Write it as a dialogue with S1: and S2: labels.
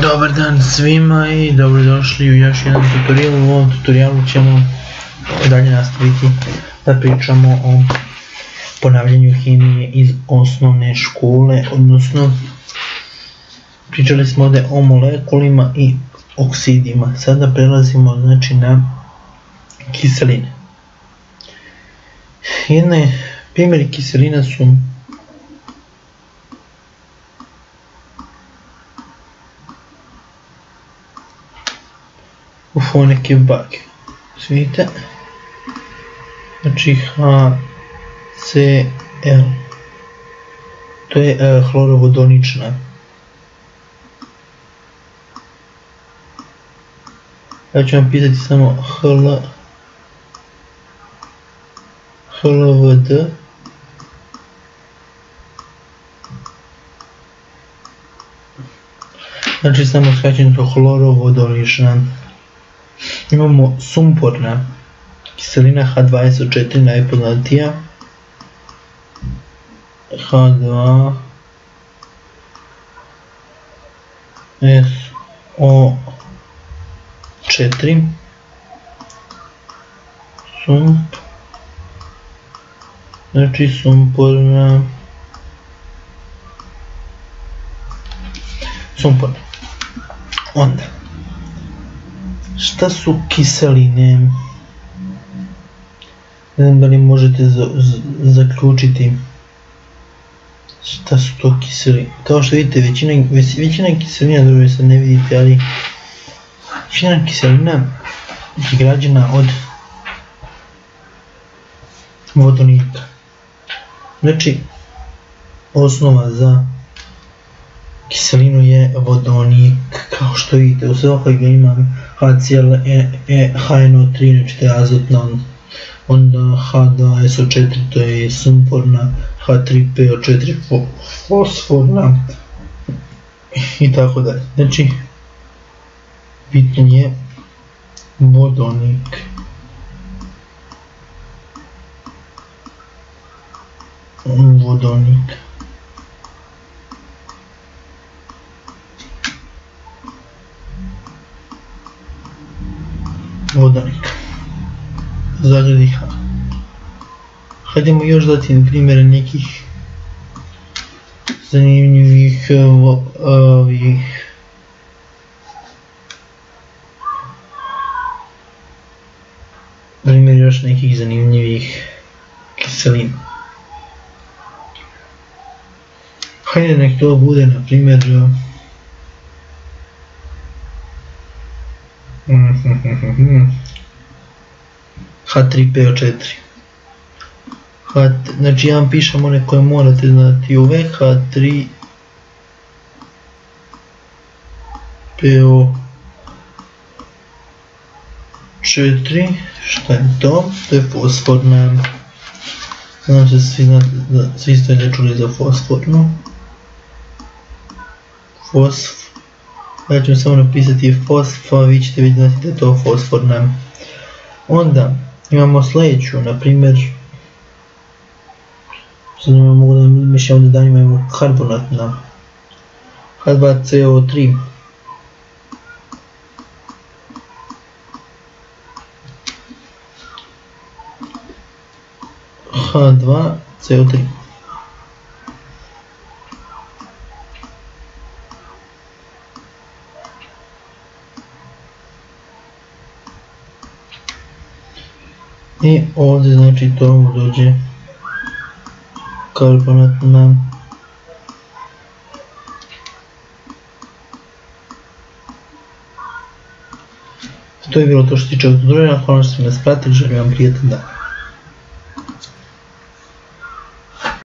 S1: Dobar dan svima i dobrodošli u još jedan tutorial. U ovom tutorialu ćemo dalje nastaviti da pričamo o ponavljanju hemije iz osnovne škole, odnosno pričali smo ovdje o molekulima i oksidima. Sada prelazimo na kiseline. Jedne primjeri kiselina su ovo neke bake, vidite, znači HCl, to je hlorovodonična. Ja ću vam pisati samo HLVD, znači samo skraćeno hlorovodonična. Imamo sumporna kiselina H2SO4 najpoznatija, H2SO4, znači sumporna. Onda, šta su kiseline? Ne znam da li možete zaključiti šta su to kiseline. Kao što vidite, većina kiselina, dobro sad ne vidite, ali većina kiselina je građena od vodonika. Znači, osnova za kiselinu je vodonik, kao što vidite u svakojega imam HCl, HNO3, znači to je azotna, onda H2SO4, to je sumporna, H3PO4 fosforna i tako dalje. Znači, bitno je vodonik. Vodonik. Zagradi H. Hajdemo još dati primjere nekih zanimljivih primjer još nekih zanimljivih kiselina. Hajde nek to bude na primjer H3PO4. Znači ja vam pišem one koje morate znati uvek. H3PO4, šta je to? To je fosforna. Znam se svi ste ne čuli za fosfornu. Ja ću samo napisati fosfa, vi ćete vidjeti da je to fosforna. Onda imamo sljedeću, na primjer, sad ne mogu da mišljam ovdje danima, imamo karbonatna, H2CO3, H2CO3. I ovdje znači to dođe karbonatna. To je bilo to što se tiče ovog tutoriala. Hvala što ste nas pratili, želim vam prijetan dan.